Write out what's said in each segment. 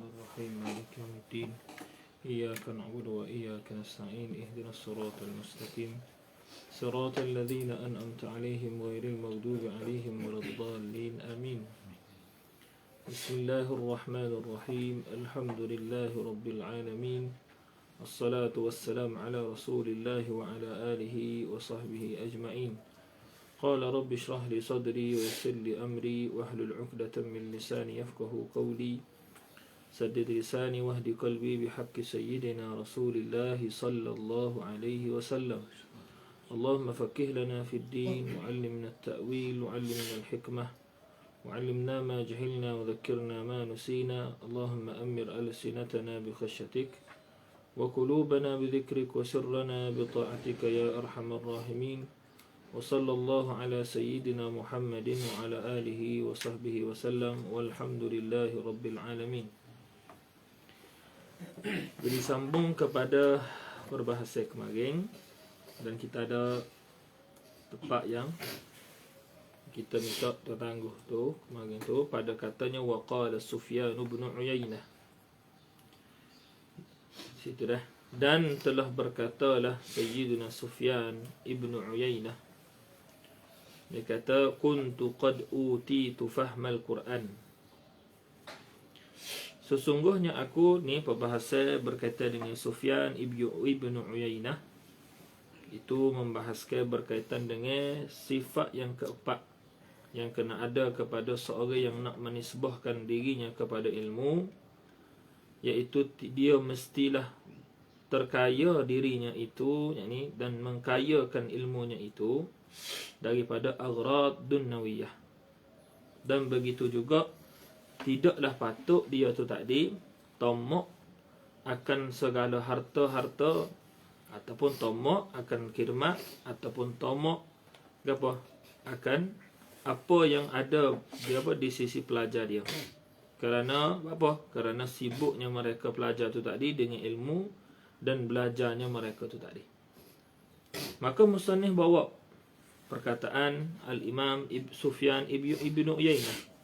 الرحيم مالك يوم الدين إياك نعبد وإياك نستعين اهدنا الصراط المستقيم صراط الذين أنعمت عليهم غير المغضوب عليهم ولا الضالين آمين. بسم الله الرحمن الرحيم الحمد لله رب العالمين الصلاة والسلام على رسول الله وعلى آله وصحبه أجمعين. قال رب اشرح لي صدري ويسر لي أمري واحلل عقدة من لساني يفقه قولي سدد لساني واهد قلبي بحق سيدنا رسول الله صلى الله عليه وسلم. اللهم فقه لنا في الدين وعلمنا التأويل وعلمنا الحكمة وعلمنا ما جهلنا وذكرنا ما نسينا. اللهم أمر ألسنتنا بخشيتك وقلوبنا بذكرك وسرنا بطاعتك يا أرحم الراحمين. وصلى الله على سيدنا محمد وعلى آله وصحبه وسلم والحمد لله رب العالمين. Jadi sambung kepada perbahasan kemarin, dan kita ada tempat yang kita minta tertangguh tu kemarin tu pada katanya waqala Sufyan bin Uyainah. Situ dah. Dan telah berkatalah Sayyidina Sufyan ibn Uyainah. Dia kata kuntu qad utitu fahmal Quran. Sesungguhnya aku ni perbahasan berkaitan dengan Sufyan ibn Uyainah. Itu membahaskan berkaitan dengan sifat yang keempat yang kena ada kepada seorang yang nak menisbahkan dirinya kepada ilmu, iaitu dia mestilah terkaya dirinya itu, yakni dan mengkayakan ilmunya itu daripada aghrad dunyawiyah. Dan begitu juga tidaklah patut dia tu tadi tamak akan segala harta-harta, ataupun tamak akan khidmat, ataupun tamak apa akan apa yang ada di sisi pelajar dia. Kerana apa? Kerana sibuknya mereka pelajar tu tadi dengan ilmu dan belajarnya mereka tu tadi. Maka musannif bawa perkataan Al-Imam Sufyan ibn Uyainah.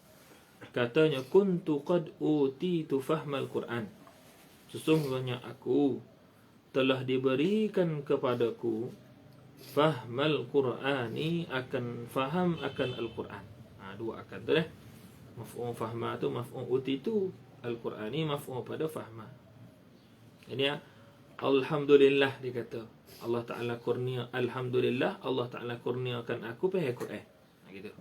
Katanya kuntu qad utitu fahmal Quran. Sesungguhnya aku telah diberikan kepadaku fahmal Qur'ani, akan faham akan Al-Quran. Dua akan tu dah. Maf'ul fahma tu, maf'ul utitu Al-Qur'ani, maf'ul pada fahma. Ini alhamdulillah dia kata. Allah Ta'ala kurnia, alhamdulillah Allah Ta'ala kurniakan aku faham Quran. Gitu.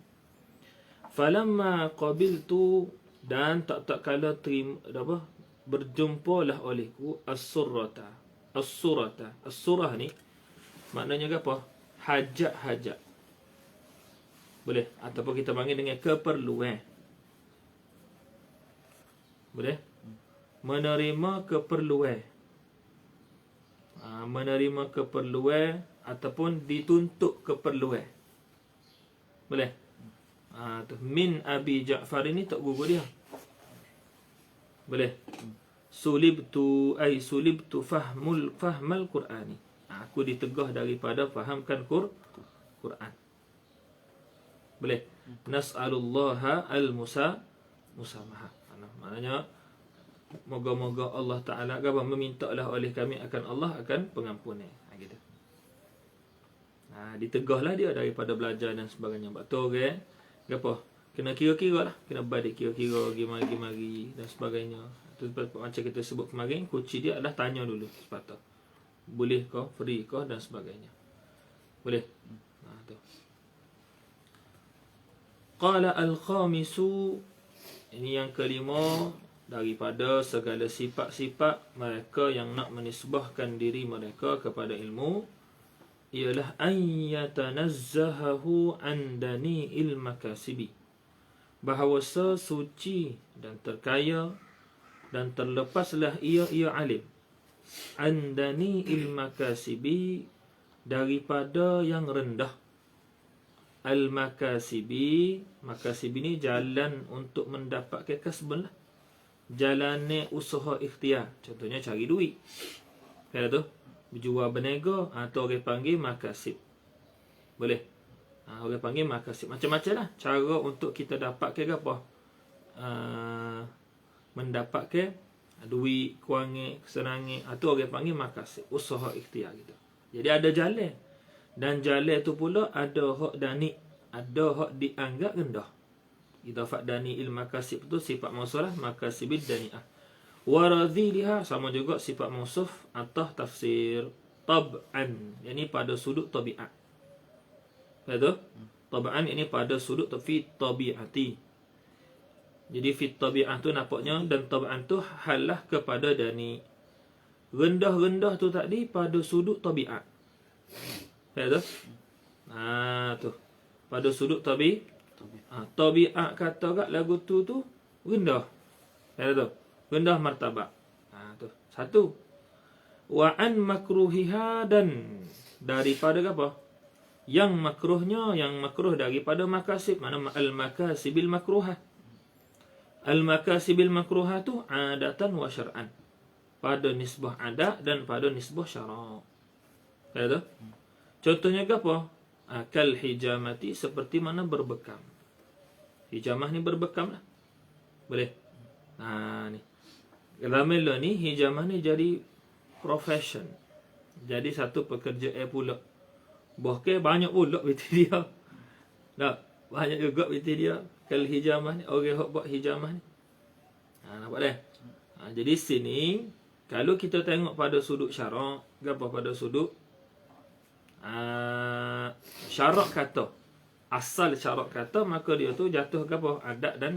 Falamma qabiltu, dan tak kala terima apa berjumpalah olehku as-surrata. As-surah ni maknanya apa? Hajat. Boleh ataupun kita panggil dengan keperluan. Boleh? Menerima keperluan. Menerima keperluan ataupun dituntut keperluan. Boleh? Tu min Abi Ja'far ini tak gugur dia. Boleh? Sulibtu fahmal Qur'ani. Aku ditegah daripada fahamkan Quran. Boleh? Nas'alullaha al-musamaha. Maknanya moga-moga Allah Ta'ala memintalah oleh kami akan Allah akan pengampunan. Gitu. Ditegahlah dia daripada belajar dan sebagainya. Betul ke? Apa? Kena kira-kira lah. Kena balik kira-kira, mari dan sebagainya. Itu macam kita sebut kemarin, kunci dia adalah tanya dulu sepatutnya. Boleh kah? Free kah? Dan sebagainya. Boleh? Tu. Qala al-khamisu. Ini yang kelima daripada segala sifat-sifat mereka yang nak menisbahkan diri mereka kepada ilmu, ialah an yatanazzahahu an dani'il makasibi. Bahawa suci dan terkaya dan terlepaslah ia alim an dani'il makasibi, daripada yang rendah. Al-makasibi, makasib ini jalan untuk mendapatkan kasbun lah. Jalannya usaha ikhtiar. Contohnya cari duit. Kata tu berjual berniaga, atau orang panggil makasib. Boleh? Orang panggil makasib. Macam-macam lah cara untuk kita dapatkan apa? Mendapatkan duit, kewangan, kesenangan, itu orang panggil makasib, usaha ikhtiar gitu. Jadi ada jalan. Dan jalan tu pula ada hak dani, ada hak dianggap rendah. Idafat dani il makasib tu sifat mausulah makasibid dani'ah. Waradhiliha sama juga sifat mausuf atau tafsir tab'an, yani pada sudut tabiat. Betul? Tab'an ini pada sudut fi tabiati. Jadi fi tabi'ah tu nampaknya dan tab'an tu halah kepada dani. Rendah-rendah tu tadi pada sudut tabiat. Betul? Tu. Pada sudut tabiat kata kat lagu tu rendah. Betul? Rendah martabat. Tu. Satu. Wa an makruhiha, dan daripada apa? Yang makruh daripada makasib. Mana al-makasibil makruhah. Al-makasibil makruhah tu adatan wa syar'an. Pada nisbah adat dan pada nisbah syarak. Betul? Contohnya apa? Kal hijamati, seperti mana berbekam. Hijamah ni berbekam lah. Boleh? Ni. Ramai ni hijamah ni jadi profession. Jadi satu pekerjaan pula. Bahkan banyak pula betul dia. Tak? Banyak juga betul dia. Kal hijamah ni, orang yang buat hijamah ni. Nampak dah? Jadi sini, kalau kita tengok pada sudut syarak, apa pada sudut syarak kata, asal syarak kata, maka dia tu jatuh ke apa? Adat dan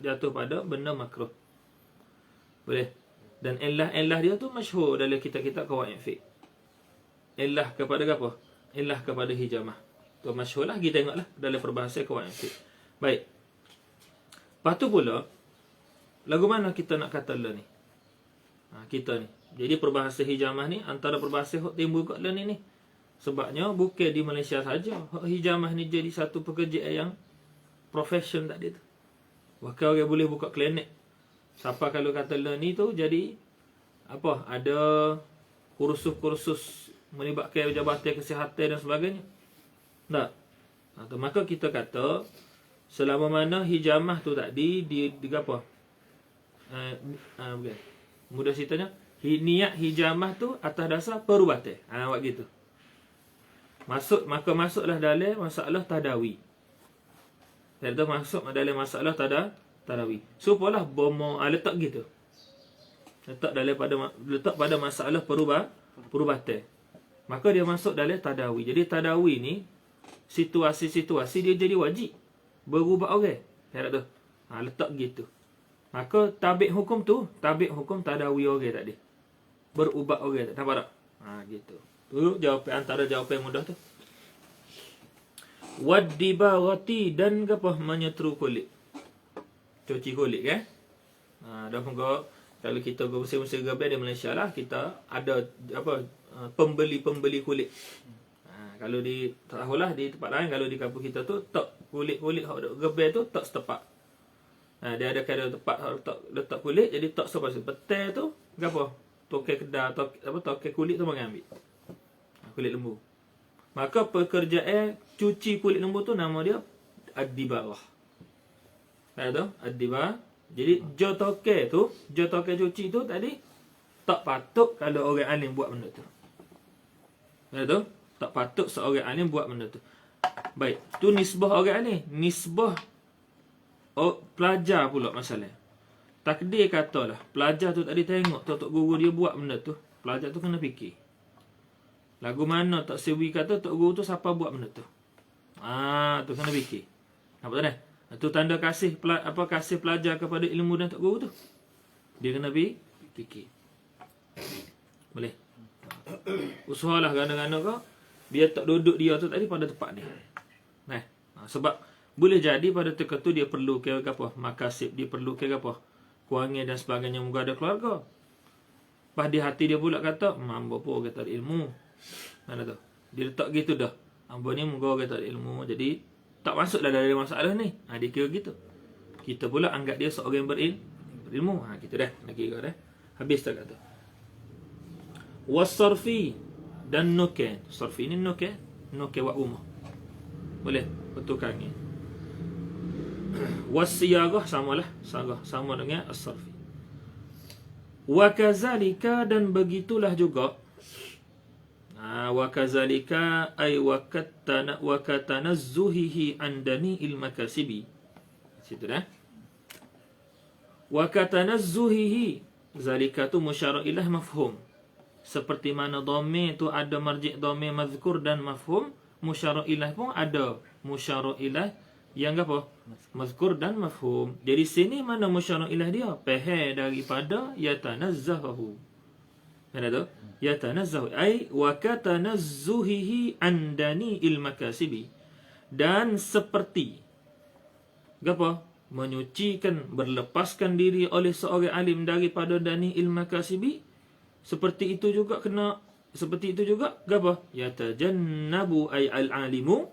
jatuh pada benda makruh. Boleh? Dan illah dia tu masyhur dalam kitab-kitab qawaid fiqh. Illah kepada apa? Illah kepada hijamah. Tu masyhur lah, kita tengoklah dalam perbahasan qawaid fiqh. Baik. Lepas tu pula, lagu mana kita nak kata lah ni? Kita ni. Jadi perbahasan hijamah ni antara perbahasan yang timbul kat lah ni. Sebabnya bukan di Malaysia saja. Hijamah ni jadi satu pekerjaan yang profession tadi tu. Bahkan orang boleh buka klinik. Siapa kalau kata lah ni tu jadi apa? Ada kursus-kursus melibatkan jabatan kesihatan dan sebagainya. Tak? Maka kita kata selama mana hijamah tu tadi di apa? Bukan. Mudah ceritanya, niat hijamah tu atas dasar perubatan. Buat gitu. Maka masuklah dalam masalah tadawi. Iaitu masuk dalam masalah tadawi. Supalah bomo letak gitu. Letak pada masalah perubatan. Maka dia masuk dalam tadawi. Jadi tadawi ni situasi-situasi dia jadi wajib berubah orang. Iaitu letak gitu. Maka tabik hukum tadawi orang tadi. Berubat orang tak. Nampak tak? Gitu. Tu jawapan antara jawapan yang mudah tu. Waddibarati, dan apa? Menyetru kulit. Cuci kulit kan? Dan moga kalau kita bersih-bersih gabai di Malaysia lah, kita ada apa? Pembeli-pembeli kulit. Kalau di tak tahulah di tempat lain, kalau di kampung kita tu tak kulit-kulit hak gabai tu tak setepak. Dia ada kadang tempat letak kulit, jadi tak sepas petai tu apa? Tokai kedai atau tokai kulit tu mengambil. Kulit lembu. Maka pekerjaan cuci kulit lembu tu nama dia ad-dibarah. Tahu? Ad-dibarah. Jadi jotokai cuci tu tadi tak patut kalau orang alim buat benda tu. Tahu? Tak patut seorang alim buat benda tu. Baik, tu nisbah orang alim, nisbah pelajar pula masalah. Takdir katalah pelajar tu tadi tengok tok guru dia buat benda tu, pelajar tu kena fikir. Lagu mana tak sewi kata tok guru tu siapa buat benda tu. Tu kena fikir. Nampak tak dah? Tu tanda kasih kasih pelajar kepada ilmu dan tok guru tu. Dia kena fikir. Boleh. Usahalah gana-gana kau biar tak duduk dia tu tadi pada tempat ni. Sebab boleh jadi pada ketika tu dia perlu ke apa? Makasib, dia perlu ke apa? Kewangan dan sebagainya, moga ada keluarga. Pas di hati dia pula kata, hamba pun kata ilmu. Mana tu? Dia letak gitu dah. Hamba ni moga kata ilmu. Jadi tak masuklah dalam masalah ni. Dia kira gitu. Kita pula anggap dia seorang berilmu. Gitu dah. Nak kira dah. Habis tak kata. Wasarfi, dan nukai. Sarfi ni nukai. Nukai buat rumah. Boleh bertukar ni. Wasiyagah sama dengan as-sarfi. Wa kazalika, dan begitulah juga. Wa kazalika ay wa katanazzuhihi an dani'il makasibi. Situ dah. Wa katanazzuhihi, zalika tu musyara ilah mafhum. Seperti mana dhamir tu ada marji' dhamir mazkur dan mafhum, musyara ilah pun ada musyara ilah yang apa? Mazkur dan mafhum. Jadi sini mana musyara ilah dia? Pahal daripada yatanazzahu. Mana tu? Yatanazzahu ay wa katanazzuhihi an dani'il makasibi. Dan seperti apa? Menyucikan, berlepaskan diri oleh seorang alim daripada dani'il makasibi. Seperti itu juga apa? Yatajannabu ay al-alimu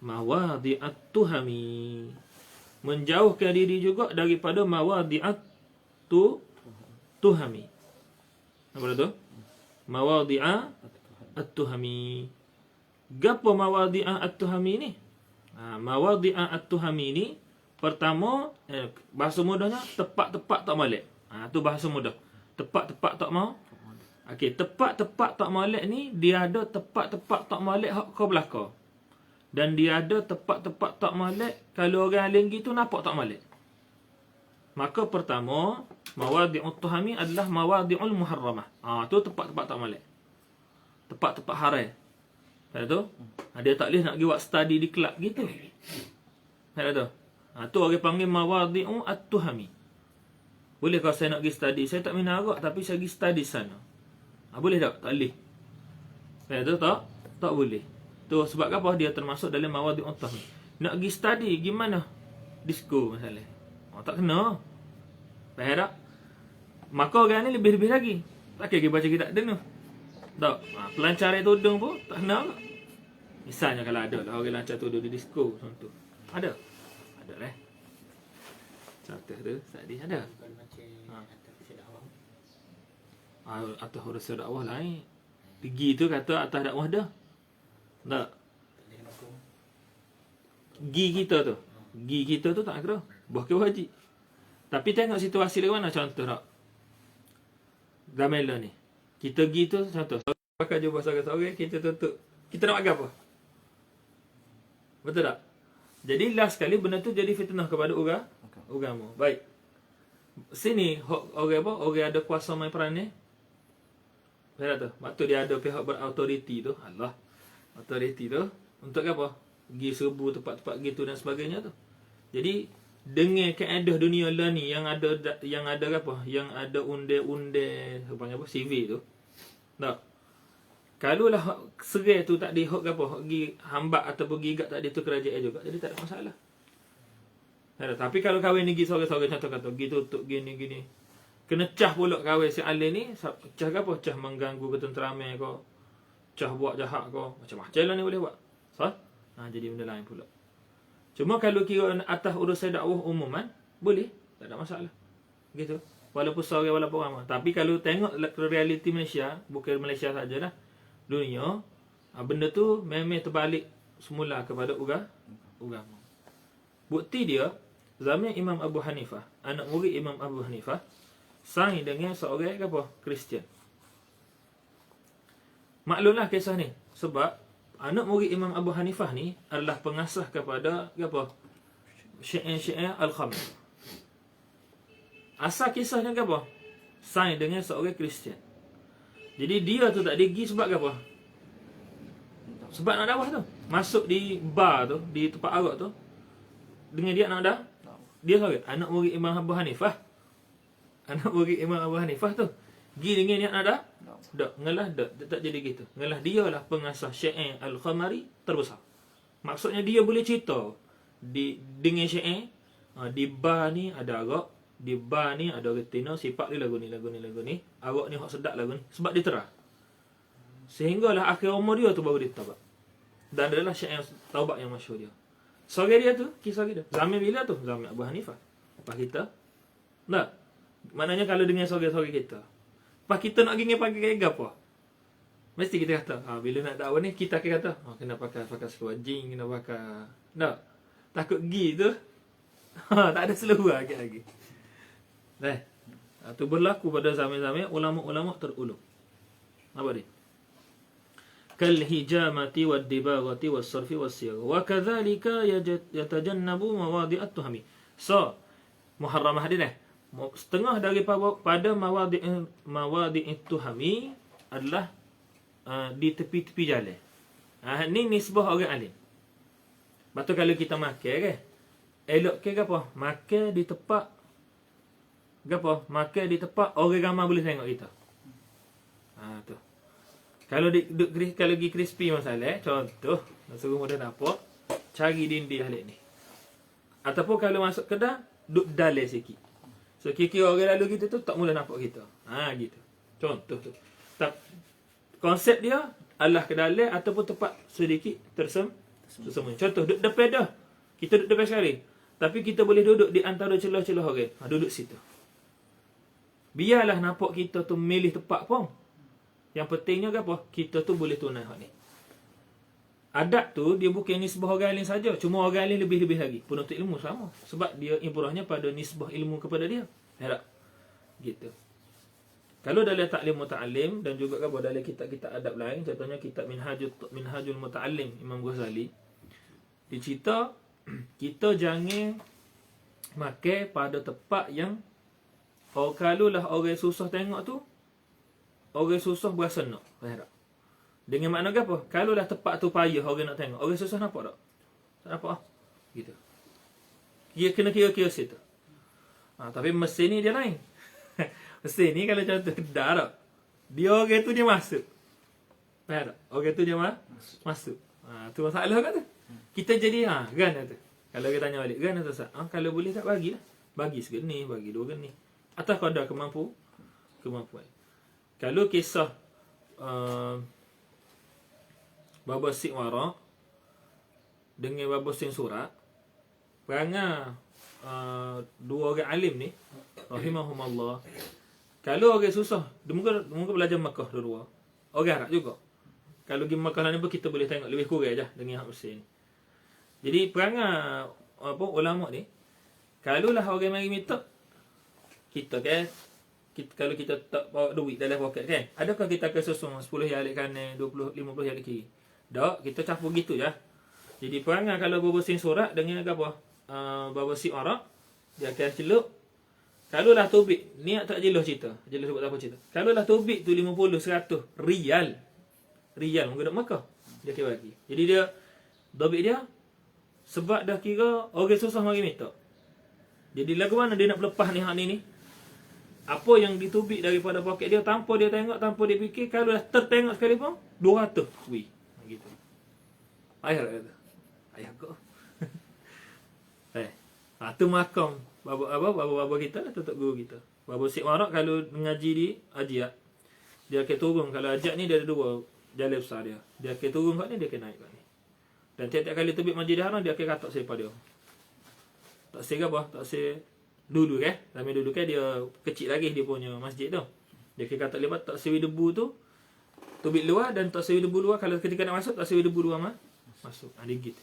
mawadhi'at tuhami. Menjauhkan diri juga daripada mawadhi'at tuhami. Apa tu? Mawadhi'at tuhami. Gapo mawadhi'at tuhami ni? Mawadhi'at tuhami ni pertama, bahasa mudahnya tepat-tepat tak molek. Tu bahasa mudah. Tepat-tepat tak mau. Okey, tepat-tepat tak molek ni dia ada tepat-tepat tak molek hak kau belaka. Dan dia ada tepat-tepat tak molek kalau orang lain gitu nampak tak molek. Maka pertama, mawadhi'ut tuhami adalah mawadhi'ul muharramah. Tu tepat-tepat tak molek. Tepat-tepat haram. Ada tu? Dia tak boleh nak pergi buat study di kelab gitu. Ada tu? Tu orang panggil mawadhi'ut tuhami. Boleh kalau saya nak pergi study, saya tak minat arak tapi saya pergi study sana. Boleh tak? Tak boleh. Tu tak boleh. Tu sebab apa? Dia termasuk dalam mawadhi'ut tuhami. Nak pergi study gimana? Disco misalnya. Tak kena. Faham tak? Maka orang ni lebih-lebih lagi. Tak kira baca kitab dia tu. Tak. Pelancar tudung pun tak kena tak? Misalnya kalau ada lah orang lancar tudung di disco contoh. Ada? Ada lah. Contoh tu, Sa'di ada. Atas urusan dakwah lain. Pergi tu kata atas dakwah dah. Tak. Gi kita tu tak kira. Buah ke wajib. Tapi tengok situasi dia mana contoh tak. Gamela ni. Kita gi tu contoh. Pakai jubah sore-sore kita tutup. Kita nak makan apa? Betul tak? Jadi last sekali benda tu jadi fitnah kepada orang agama. Baik. Sini orang apa? Orang ada kuasa main peran ni. Betul tak? Waktu dia ada pihak berautoriti tu, Allah. Autoriti tu untuk apa? Pergi serbu tempat-tempat gitu dan sebagainya tu. Jadi dengan kaedah dunia lah ni yang ada apa? Yang ada unde-unde apa CV tu. Tak. Kalau lah serai tu tak dihok apa? Pergi hambat ataupun gigat tak dia tu kerajaan juga. Jadi tak ada masalah. Tapi kalau kahwin ni pergi sore-sore contoh kata pergi tutup gini-gini. Kena cah pula kahwin si alih ni. Cah ke apa? Cah mengganggu ketenteraman kau. Cah buat jahat kau. Macam-macam lah ni boleh buat. Jadi benda lain pula. Cuma kalau kira atas urusan dakwah umuman, boleh. Tak ada masalah. Gitu. Walaupun sore walaupun ramai. Tapi kalau tengok realiti Malaysia, bukan Malaysia sajalah, dunia, benda tu memang terbalik semula kepada agama. Bukti dia, zaman Imam Abu Hanifah, anak murid Imam Abu Hanifah, saing dengan seorang apa? Kristian. Maklumlah kisah ni. Sebab anak murid Imam Abu Hanifah ni adalah pengasas kepada apa? Syiah Al-Khamis. Asal kisahnya apa? Saing dengan seorang Kristian. Jadi dia tu tak digi sebab apa? Sebab nak dakwah tu. Masuk di bar tu, di tempat arak tu. Dengan dia nak dah. Dia seorang anak murid Imam Abu Hanifah. Anak murid Imam Abu Hanifah tu. Gi dengan dia nak dah. Tak, ngalah tak jadi gitu. Ngalah dia lah pengasas Syiah Al-Khamari terbesar. Maksudnya dia boleh cerita dengan Syiah, di bar ni ada arak, di bar ni ada retina, sifat dia lagu ni. Arak ni hak sedap lagu ni sebab dia terang. Sehinggalah akhir umur dia tu baru dia taubat. Dan adalah Syiah taubat yang masyhur dia. Sore dia tu, kisah kita. Zaman bila tu? Zaman Abu Hanifah. Lepas kita. Tak. Maknanya kalau dengan sore-sore kita. Lepas kita nak pergi pakai apa? Mesti kita kata, bila nak dakwah ni, kita akan kata, kena pakai seluar jeans, kena pakai. Tak. Takut pergi tu. Tak ada seluar lagi. Itu berlaku pada zaman-zaman ulama-ulama terulung. Apa dia? Kal hijamati wad dibaghati was sarfi was siyagh wa kadzalika yatajannabu mawadi'at tuhami. So, muharramah dia dah. Setengah daripada mawadi' tuhami adalah di tepi-tepi jalan. Ni nisbah orang alim. Betul kalau kita makan ke? Elok ke apa? Makan di tempat gapo? Makan di tempat orang ramai boleh tengok kita. Tu. Kalau kalau gi crispy masalah, contoh, suruh mudah nampak, cari dinding halik ni. Ataupun kalau masuk kedai, duduk dalam sikit. So kira-kira orang lalu kita tu tak mula nampak kita. Gitu. Contoh tu. Konsep dia adalah ke dalam ataupun tempat sedikit tersembunyi. Contoh, duduk depan dah. Kita duduk depan sekali. Tapi kita boleh duduk di antara celah-celah orang. Duduk situ. Biarlah nampak kita tu milih tempat pun. Yang pentingnya apa? Kita tu boleh tunai hak ni. Adab tu dia bukan nisbah orang lain saja. Cuma orang lain lebih-lebih lagi. Penuntut ilmu sama. Sebab dia ibrahnya pada nisbah ilmu kepada dia. Tak? Gitu. Kalau dalam taklim muta'allim dan juga dalam kitab-kitab adab lain, contohnya kitab Minhajul Muta'allim Imam Ghazali, dicerita kita jangan makan pada tempat yang kalau lah orang susah tengok tu, orang susah berasa nak. Tak? Dengan makna apa? Kalau lah tempat tu payah orang nak tengok, orang susah nampak tak? Tak nampak. Gitu. Dia kena kira-kira situ. Tapi mesin ni dia lain. Mesin ni kalau contoh kedai tak, dia orang tu dia masuk. Faham tak? Orang tu dia masuk. Tu masalah kat tu. Kita jadi gan tu. Kalau kita tanya balik, gan tu Ustaz. Kalau boleh tak bagilah. Bagi segini, bagi 2 geni. Atas kadar kemampuan. Kalau kisah Baba Sik Warak dengan Baba Sik Surat, perangai 2 orang alim ni rahimahumullah, kalau orang susah, dia mungkin belajar Makkah dua-dua. Orang Arab juga. Kalau pergi Makkah ni pun kita boleh tengok lebih kurang je dengan hak mesin. Jadi perangai ulama ni, kalaulah orang mari minta kita kan, kalau kita tak bawa duit dalam poket kan, adakah kita akan susung 10 yang alik kanan, 20, 50 yang alik kiri? Tak, kita campur gitu je. Jadi perangai kalau berbersih surat dengan apa? Berbersih Arab, dia akan celup. Kalau lah tubik, niat tak jelas cerita. Jelas sebut apa cerita. Kalau lah tubik tu 50, 100 rial. Rial mungkin duk Makkah. Dia kira bagi. Jadi dia tubik dia sebab dah kira orang susah mari minta. Jadi lagu mana dia nak lepas ni hak ni? Apa yang ditubik daripada poket dia tanpa dia tengok, tanpa dia fikir, kalau dah tertengok sekali pun 200 wih. Gitu. Ayah kata. Ayah kau. Tu makam baba kita lah, tutup guru kita. Baba Sik Warak kalau mengaji di Ajiat, dia akan turun. Kalau Ajiat ni dia ada 2 jalan besar dia. Dia akan turun kat ni, dia akan naik kat ni. Dan tiap-tiap kali tubik Masjidil Haram, dia akan katak selepas dia. Tak sih apa? Tak sih dulu kan? Zaman dulu kan dia kecil lagi dia punya masjid tu. Dia akan katak lepas tak sewi debu tu, tubik luar dan tak sewi debu luar. Kalau ketika nak masuk, tak sewi debu luar masuk. Dia gitu.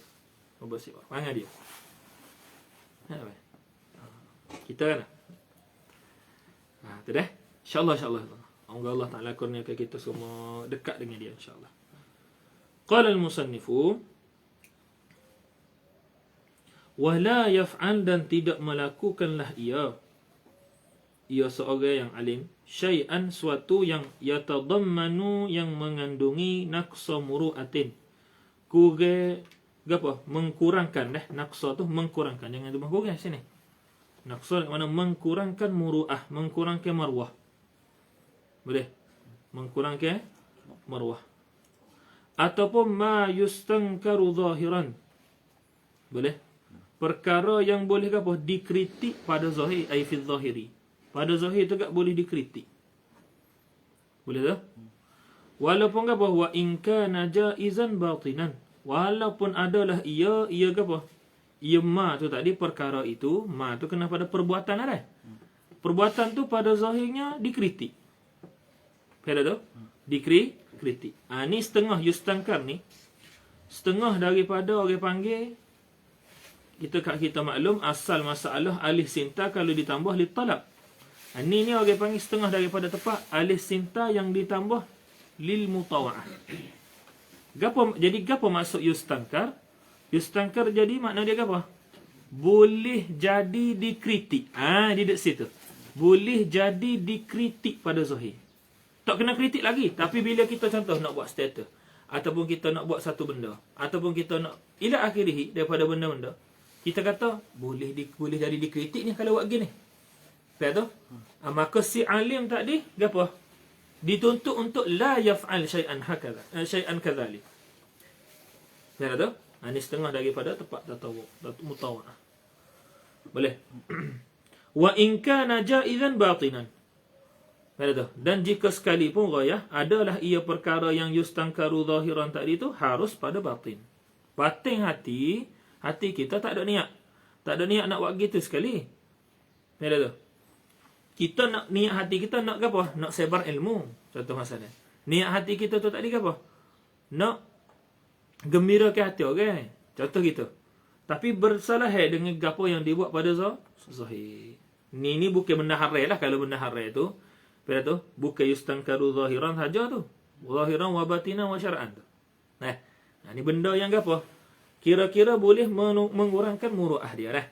Baba Sik Warak. Mana dia? Kita kan tu dah. InsyaAllah Semoga Allah Ta'ala kurniakan kita semua dekat dengan dia, insyaAllah. Qala al-musannifu wa la yaf'al, dan tidak melakukanlah ia seorang yang alim, syai'an, suatu yang yatadammanu, yang mengandungi naqsa muru'atin, mengkurangkan naqsa tu mengkurangkan, jangan tu mengkurang sini. Naqsa mana mengkurangkan muru'ah, mengkurangkan marwah. Boleh mengkurangkan marwah. Ataupun ma yustankaru zahiran. Boleh. Perkara yang boleh dikritik pada zahir, ai fi zahiri. Pada zahir tu boleh dikritik. Boleh tak? Walaupun wa in kana jaizan batinan. Walaupun adalah ia ia ma tu tadi perkara itu, ma tu kena pada perbuatan ada. Perbuatan tu pada zahirnya dikritik. Pada tu dikritik. Ni setengah yustankar ni. Setengah daripada orang panggil, kita maklum asal masalah alih sinta kalau ditambah li talab. Ni orang panggil setengah daripada tepat alif sinta yang ditambah lil mutawa'ah. Jadi gapo maksud yustangkar? Yustangkar jadi makna dia apa? Boleh jadi dikritik. Di dekat situ. Boleh jadi dikritik pada zahir. Tak kena kritik lagi. Tapi bila kita contoh nak buat status, ataupun kita nak buat satu benda, ataupun kita nak ila akhirih daripada benda-benda, kita kata boleh jadi dikritik ni kalau buat gini. Lihat tu? Maka si alim tadi gapo? Dituntut untuk la yaf'al syai'an hakadha, syai'an kadzalik. Lihat tu? Ini setengah daripada tepat mutawa'ah. Boleh. Wa in kana jaizan batinan. Lihat tu? Dan jika sekalipun ghayah adalah ia perkara yang yustangkaru zahiran tadi tu harus pada batin. Batin hati kita tak ada niat. Tak ada niat nak buat gitu sekali. Lihat tu? Kita nak niat hati kita nak apa? Nak sebar ilmu. Contoh masalah. Niat hati kita tu tadi apa? Nak gembira ke hati orang. Contoh gitu. Tapi bersalah dengan gapo yang dibuat pada zahir. Ni bukan benda haram lah. Kalau benda haram tu, pada tu bukan yustangkaru zahiran saja tu. Zahiran wa batinan wa syar'an tu. Nah, ni benda yang gapo? Kira-kira boleh mengurangkan muru'ah dia lah.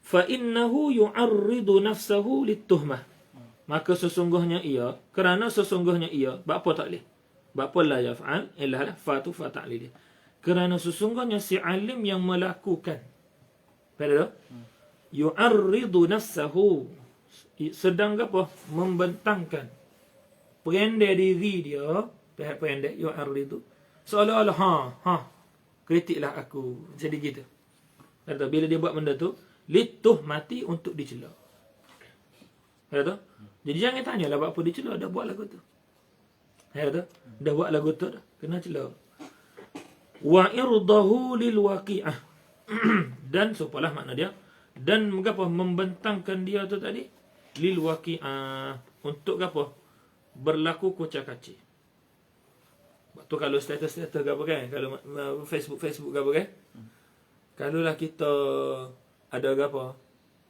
Fa innahu yu'arridu nafsahu lit-tuhmah. Maka sesungguhnya ia, kerana sesungguhnya ia, apa tak boleh? Apa la yaf'al illa fa tu fa ta'lil. Kerana sesungguhnya si alim yang melakukan. Pada tu? Yu'arridu nafsahu, sedang apa? Membentangkan. Pendek diri dia, pihak pendek yu'arridu. Seolah-olah kritiklah aku. Jadi gitu. Kata bila dia buat benda tu, lituhmati untuk dicela. Kata tu? Jadi jangan tanyalah buat apa dicela, dah buat lagu tu. Kata tu? Dah buat lagu tu dah, kena cela. Wa irdahu lil waqi'ah. Dan sopalah makna dia, dan mengapa membentangkan dia tu tadi lil waqi'ah, untuk apa? Berlaku kocak-kacir. Tu kalau status-status ke apa kan, kalau Facebook ke apa kan, kalaulah kita ada apa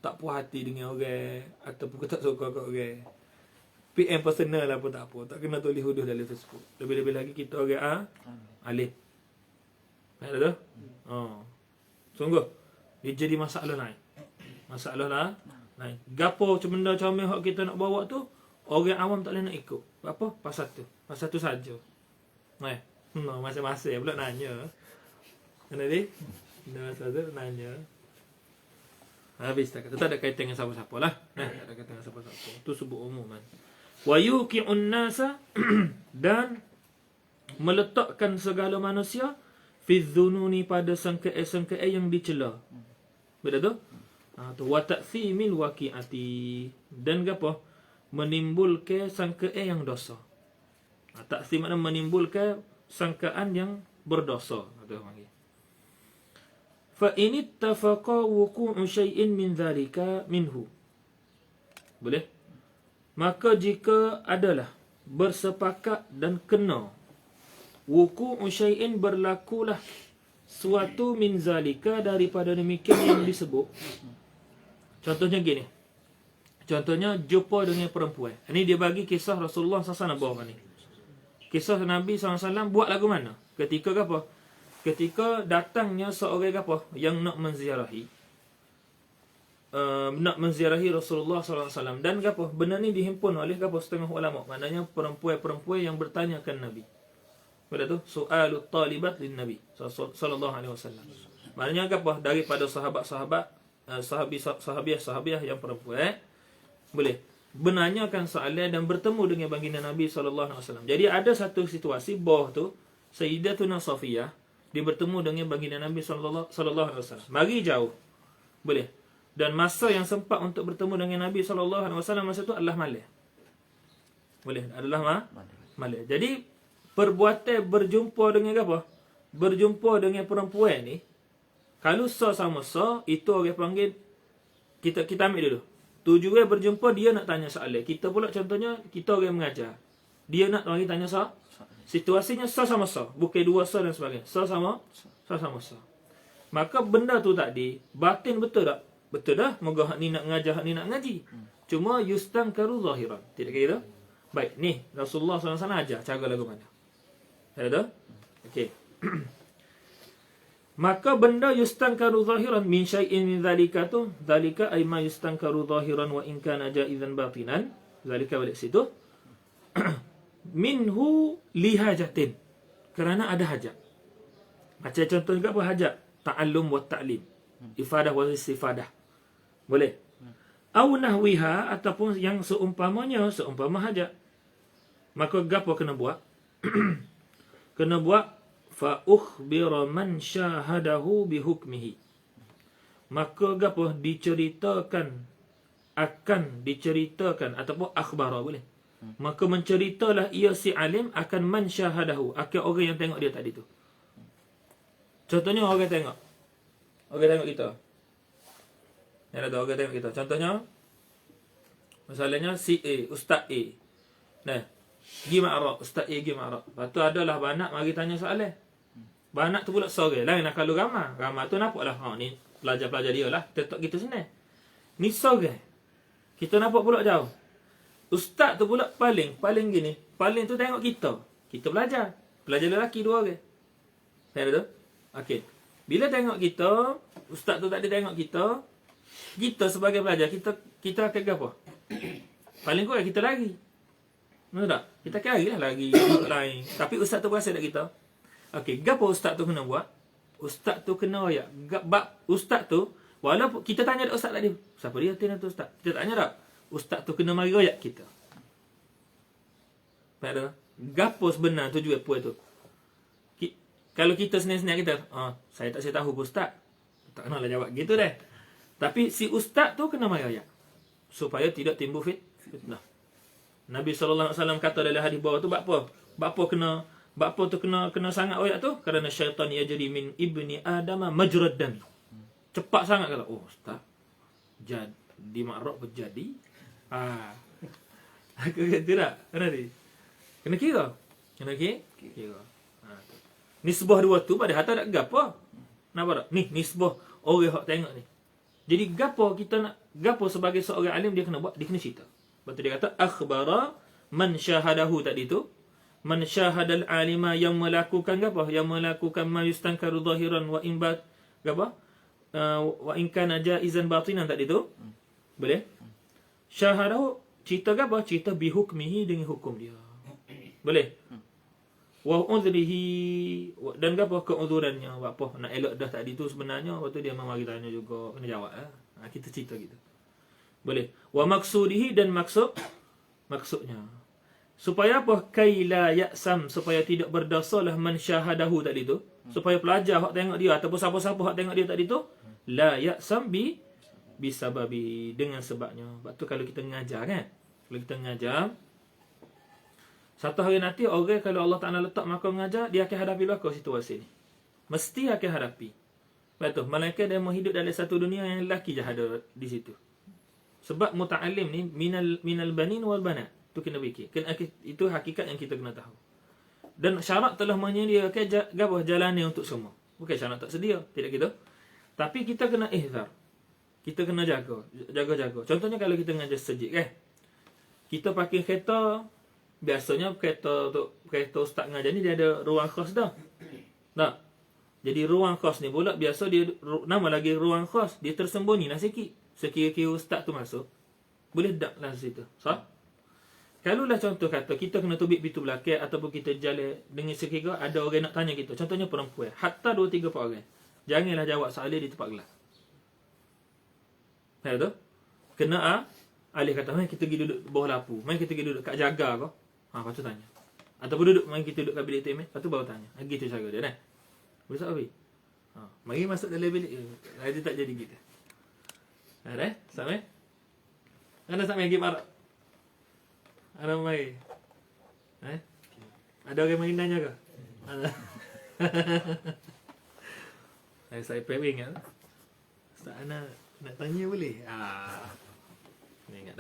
tak puas hati dengan orang ataupun tak suka kat orang, PM personal lah pun tak apa, tak kena tulis huduh dalam Facebook. Lebih-lebih lagi kita orang alih. Ada tu? Sungguh dia jadi masalah lain. Masalah lah lain. Gapo benda comel hak kita nak bawa tu, orang awam tak boleh nak ikut. Apa? Pasal tu saja. Masa-masa pula nanya. Kena dia? Masa tu nanya. Habis tak ada kaitan dengan siapa-siapa lah. Tak ada kaitan dengan siapa-siapa. Itu sebut umuman. Wa yuqi'un nasa dan meletakkan segala manusia fi dzununi pada sangkaan yang dicela. Betul tu? Wa ta'thimil waqi'ati, dan apa? Menimbulkan sangkaan yang dosa. Ta'thim makna menimbulkan sangkaan yang berdosa. Kata orang ni. Fa in ittafaqa wuqu'u syai'in min dzalika minhu. Boleh? Maka jika adalah bersepakat dan kena wuqu'u syai'in, berlakulah suatu min zalika daripada demikian yang disebut. Contohnya gini. Contohnya jumpa dengan perempuan. Ini dia bagi kisah Rasulullah SAW bawah ni. Kisah Nabi SAW buat lagu mana? Ketika apa? Ketika datangnya seorang apa yang nak menziarahi Rasulullah SAW, dan apa? Benda ni dihimpun oleh apa? Setengah ulama. Maknanya perempuan-perempuan yang bertanyakan Nabi. Pada tu soalut talibat lin Nabi sallallahu alaihi wasallam. Maknanya apa? Daripada sahabat-sahabat, sahabiah yang perempuan boleh menanyakan soalan dan bertemu dengan baginda Nabi sallallahu alaihi wasallam. Jadi ada satu situasi bawah tu Sayyidatuna Safiyah dia bertemu dengan baginda Nabi sallallahu alaihi wasallam. Mari jauh. Boleh. Dan masa yang sempat untuk bertemu dengan Nabi sallallahu alaihi wasallam masa tu adalah malam. Boleh, adalah malam. Jadi perbuatan berjumpa dengan apa? Berjumpa dengan perempuan ni, kalau sama-sama itu orang panggil, kita ambil dulu. Tujuan berjumpa dia nak tanya soalan. Kita pula contohnya kita orang mengajar. Dia nak orang tanya soalan. Situasinya sama-sama, bukan dua sa dan sebagainya. Sama-sama. Maka benda tu tadi batin betul tak? Betul dah. Moga hak ni nak ngajar, hak ni nak ngaji. Cuma yustankaru zahiran. Tidak kira? Baik, ni Rasulullah SAW ajar cara lagu mana. Ada? Okey. Maka benda yustankaru zahiran min syai'in min zalika tu, zalika ay ma yustankaru zahiran wa in kana jaizan batinan. Zalika balik situ. Minhu lihajatin. Kerana ada hajat. Macam contoh juga apa hajat? Ta'allum wa ta'lim. Ifadah wa istifadah. Boleh? Au nahwiha, ataupun yang seumpamanya, seumpama hajat. Maka gapo kena buat? Kena buat fa ukhbira man syahadahu bihukmihi. Maka gapo diceritakan, akan diceritakan ataupun akhbara boleh. Maka menceritalah ia si alim akan man syahadahu, akan orang yang tengok dia tadi tu. Contohnya orang tengok. Orang tengok kita. Yang ada orang tengok kita. Contohnya misalnya si A, Ustaz A. Nah, pergi ma'rab, Ustaz A pergi ma'rab. Lepas tu adalah banak mari tanya soalan. Banak tu pula sore. Lain lah kalau ramah. Ramah tu nampak lah. Ni pelajar-pelajar dia lah. Kita tak gitu senang. Ni sore. Kita nampak pula jauh. Ustaz tu pula paling gini. Paling tu tengok kita. Kita belajar. Pelajar lelaki 2 orang. Faham tu? Okey. Bila tengok kita, ustaz tu tak ada tengok kita, kita sebagai pelajar, kita akan apa? Paling kurang kita lari. Betul tak? Kita akan lari lain. Tapi ustaz tu berasa tak kita? Okey, gapo ustaz tu kena buat? Ustaz tu kena royak. Ustaz tu, walaupun kita tanya dak ustaz tadi, siapa dia tu ustaz? Kita tanya tak? Ustaz tu kena mari royak kita. Faham tak? Gapo sebenar tujuan puan tu? Kalau kita senang-senang kita, saya tahu ustaz. Tak kenalah jawab gitu dah. Tapi si ustaz tu kena mari royak supaya tidak timbul fitnah. Nabi SAW kata dalam hadis bawah tu apa? Apa tu kena sangat royak tu? Kerana syaitan yajri min ibni adama majrad dam. Cepat sangat kata, ustaz. Jadi makrab berjadi. Aku kata tak? Kena kira. Kira. Nisbah dua tu pada hata nak gapo? Nampak tak? Ni nisbah orang hak tengok ni. Jadi gapo sebagai seorang alim dia kena buat, dia kena cerita. Betul dia kata akhbara man syahadahu tadi tu. Man syahadal alima yang melakukan gapo? Yang melakukan ma yustankaru zahiran wa in bat gapo? Wa in kana jaizan batinan tadi tu. Boleh? Syahadahu cerita gapo? Cerita bihukmihi dengan hukum dia. Boleh? Wa udhrihi, dan apa keuzurannya, apa nak elok dah tadi tu sebenarnya, waktu dia mari tanya juga kena jawab kita cerita gitu. Boleh. Wa maqsudihi, dan maksudnya supaya apa? Kaila ya'sam, supaya tidak berdosalah man syahadahu tadi tu, supaya pelajar hak tengok dia ataupun siapa-siapa hak tengok dia tadi tu la ya'sam bisababi, dengan sebabnya. Sebab tu kalau kita mengajar kan, kalau kita mengajar satu hari nanti orang kalau Allah Ta'ala letak maka mengajar, dia akan hadapi belaka situasi ni. Mesti akan hadapi. Betul. Malaikat dia mau hidup dalam satu dunia yang lelaki je ada di situ. Sebab muta'alim ni minal banin wal banat. Tu kena fikir. Itu hakikat yang kita kena tahu. Dan syarat telah menyediakan jalan ni untuk semua. Bukan syarat tak sedia. Tidak gitu. Tapi kita kena ihzar. Kita kena jaga. Contohnya kalau kita mengajar sejik kan. Kita pakai kereta. Biasanya kereta ustaz ngajar ni dia ada ruang khas dah. Tak? Jadi ruang khas ni pula biasa dia nama lagi ruang khas, dia tersembunyi lah sikit. Sekira-kira ustaz tu masuk, boleh tak lah situ. Sah? Kalau lah contoh kata kita kena tubik pintu belakang ataupun kita jalan dengan sekira ada orang nak tanya kita. Contohnya perempuan, hatta 2-3 orang. Janganlah jawab soalan di tempat gelap. Faham tu? Kena alih kata, "Mai kita pergi duduk bawah lapu. Mai kita pergi duduk kat jaga kau." Lepas tu tanya. Ataupun duduk, mari kita duduk kat bilik temen. Lepas tu baru tanya. Gitu cara dia kan. Boleh tak habis? Mari masuk dalam bilik. Dia tak jadi gitu. Ada? Sampai? Ada sampai pergi marah? Ada mari? Ada orang mari tanya ke? Ada. Saya pering kan? Ustaz Ana nak tanya boleh? Ni ingat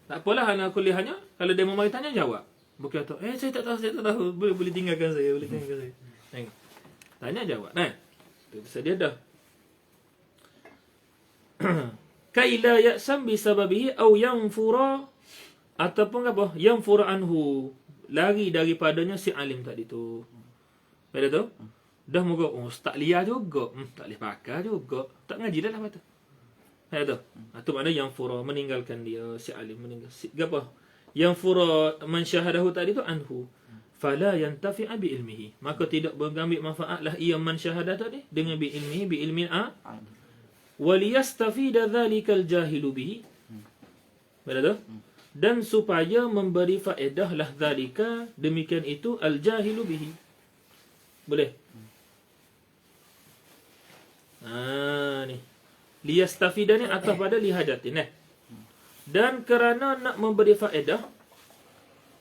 tak apalah anak kuliahnya. Kalau dia mau mari tanya jawab. Bukan kata, saya tak tahu. Boleh tinggalkan saya. Tengok. Tanya jawab. Itu pasal dia dah. kai la ya'sam bisababihi au yanfura, ataupun apa? Yanfura anhu, lari daripadanya si alim tadi tu. Pada tu dah moga tak liar juga, tak boleh pakai juga, tak ngaji dah lah patut. Pada tu itu makna yanfura, meninggalkan dia si alim, meninggal si apa? Yanfura man syahadahu tadi tu anhu, fala yantafi'a bi ilmihi, maka tidak mengambil manfaatlah ia man syahadah tadi dengan bi ilmihi, bi ilmi waliyastafida dhalikal jahilu bihi. Pada tu dan supaya memberi faedah lah dhalika, demikian itu al jahilu bihi. Boleh? Ni liyastafida ni atas pada lihajatin dan kerana nak memberi faedah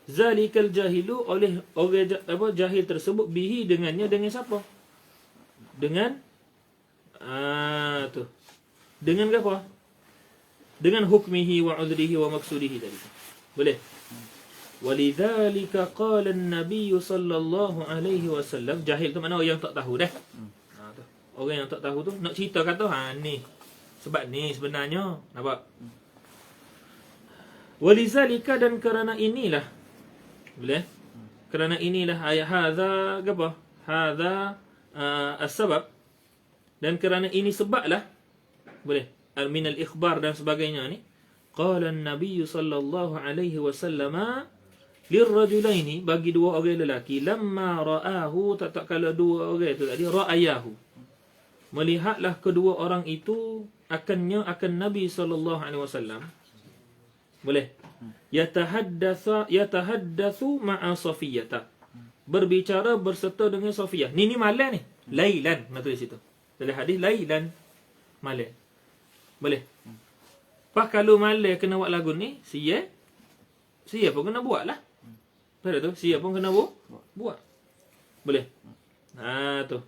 zalikal jahilu, oleh orang jahil tersebut, bihi dengannya, dengan siapa? Dengan tu dengan apa? Dengan hukmihi wa udrihi wa maqsudihi tadi. Boleh? Walidzalika qala an-nabiy sallallahu alaihi wasallam, jahil tu mana orang yang tak tahu dah. Tu. Orang yang tak tahu tu nak cerita kata ni sebab ni sebenarnya, nampak? Walidzalika, dan kerana inilah, boleh? Kerana inilah ayat hadza apa? Hadza as-sabab, dan kerana ini sebablah, boleh? Min al-ikhbar dan sebagainya ni. Qala an-nabiy sallallahu alaihi wasallam lirrajulaini, bagi dua orang lelaki, lamma ra'ahu, tak kala dua orang itu tadi ra'ayahu, melihatlah kedua orang itu akan Nabi sallallahu alaihi wasallam, boleh? Yatahaddatsu ma'a Safiyah, berbicara berserta dengan Safiyah. Ni malam ni, lailan, nak tulis situ. Dalam hadis lailan, malam. Boleh? Pas kalau malam kena buat lagu ni, sia pun kena buat lah. Pada tu, sia pun kena buat. Boleh? Tu.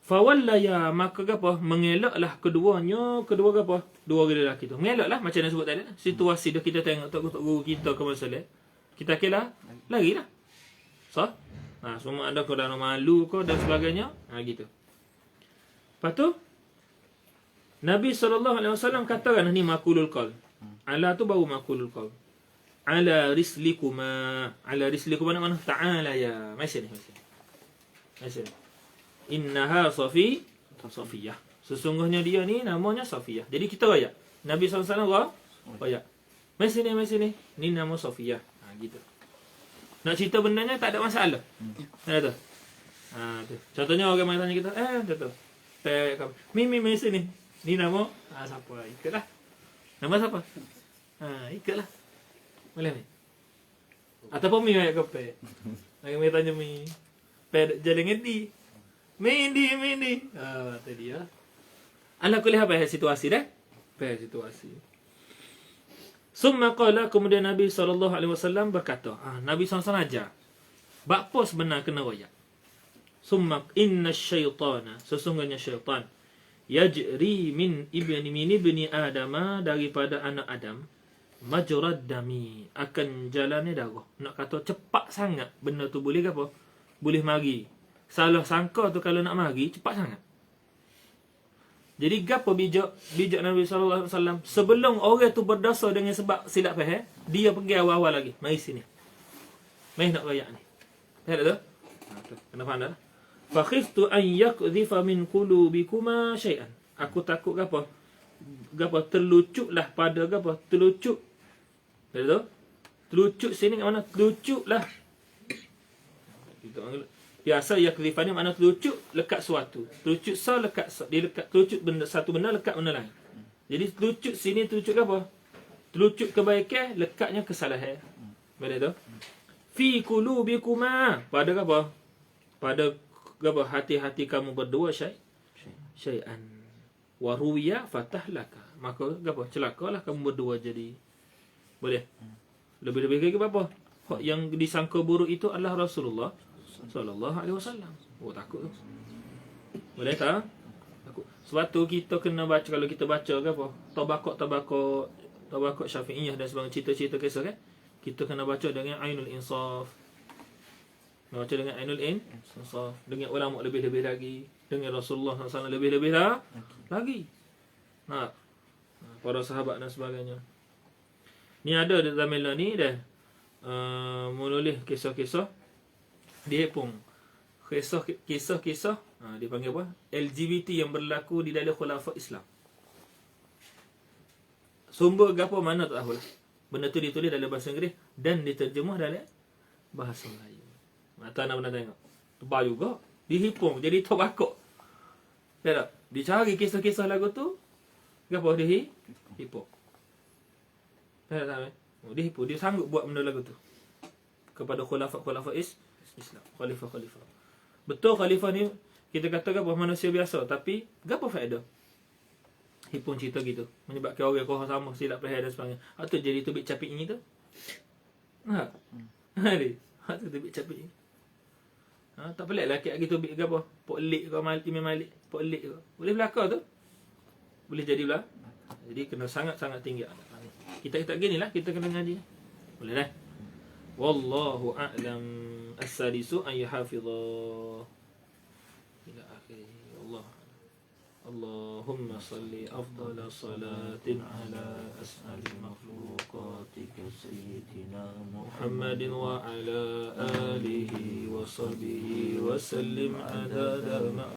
Fawallaya, maka apa? Mengelaklah keduanya, kedua apa? Dua orang lelaki tu. Mengelaklah, macam yang sebut tadi. Situasi dah kita tengok tok guru kita ke masalah. Kita kira lari lah. So, semua ada kau dah malu kau dan sebagainya. Gitu. Lepas tu, Nabi SAW katakan ni makulul qaul. Ala tu baru makulul qaul. Ala rislikuma. Ala rislikuma mana? Ta'ala ya. Macam ni. Innaha Safiyah. Sesungguhnya dia ni namanya Safiyah. Jadi kita rayak. Nabi SAW rayak. Macam ni. Ni nama Safiyah. Gitu. Nak cerita bendanya tak ada masalah. Tu. Tu. Contohnya orang tanya kita, tu. Mimi sini. Ni nama siapa? Ikutlah. Nama siapa? Ikutlah. Boleh ni? Ataupun mi ayat kopi. Lagi tanya mi. Ped jalan ngedi. Mendi. Tu dia. Anak kuliah apa situasi dah? Situasi. Summa qala, kemudian Nabi SAW berkata, Nabi SAW ajar. Bakpo sebenar kena royak. Summa inna syaitana, sesungguhnya syaitan, yajri min ibni Adama, daripada anak Adam, majrad dami, akan jalannya darah. Nak kata cepat sangat benda tu boleh ke apa? Boleh mari. Salah sangka tu kalau nak mari cepat sangat. Jadi gapo bijak Nabi sallallahu alaihi wasallam, sebelum orang tu berdosa dengan sebab silap faham, dia pergi awal-awal lagi. Mari sini. Mari nak royak ni. Faham tak tu? Kena faham dah. Fa khiftu an yakdhifa min qulubikuma syai'an. Aku takut gapo? Terlucuklah pada gapo? Terlucuk. Faham tak? Terlucuk sini kat mana? Terlucuklah. Kita biasa yakdhifa ni makna terlucuk lekat suatu. Terlucuk lekat dia lekat terlucuk benda satu benda lekat benda lain. Jadi terlucuk sini terlucuk apa? Terlucuk kebaikan, lekatnya kesalahan. Betul tu? Fi qulubikuma, pada apa? Pada apa? Hati-hati kamu berdua syai'an. Wa ruwiya fatahlaka. Maka apa? Celakalah kamu berdua jadi. Boleh. Lebih-lebih lagi apa? Yang disangka buruk itu adalah Rasulullah sallallahu alaihi wasallam. Takut tu. Boleh tak? Takut. Sebab tu kita kena baca, kalau kita baca ke apa? Tabaqat Syafi'iyah dan sebagainya, cerita-cerita kisah kan? Kita kena baca dengan Ainul Insaf. Baca dengan Ainul Insaf, dengan ulama lebih-lebih lagi, dengan Rasulullah SAW lebih-lebih lagi. para sahabat dan sebagainya. Ni ada di Zamila ni dah menulis kisah-kisah dia pun kisah-kisah dia panggil apa? LGBT yang berlaku di dalam khulafah Islam. Sumber gapo mana tak tahulah. Benda tu ditulis dalam bahasa Inggeris dan diterjemah dalam bahasa Melayu. Mata nak pernah tengok. Tebal juga. Dihipung jadi tobakok. Ya tak? Dicari kisah-kisah lagu tu. Gapo dia hipung. Ya tak? Dia hipung. Dia sanggup buat benda lagu tu. Kepada khulafah Islam. Khalifah. Betul khalifah ni kita kata gapo manusia biasa. Tapi gapo faedah? Hipung cerita gitu. Menyebabkan orang kau sama silap perhatian dan sebagainya. Atau jadi tubik capik ini tu. Tu tubik capik ni. Tak pelik lelaki lagi tubik ke apa. Pok lik ke Imam Malik. Pok lik ke. Boleh belakang tu. Boleh jadi belah. Jadi kena sangat-sangat tinggi. Kita gini lah. Kita kena ngaji. Boleh dah. Wallahu a'lam. As-sadisu an yahafidha. Ila akhir. Allah. Allahumma salli afdala salatin ala as'ali makhluqatika sayyidina Muhammadin wa ala alihi wa sahbihi wa sallim adada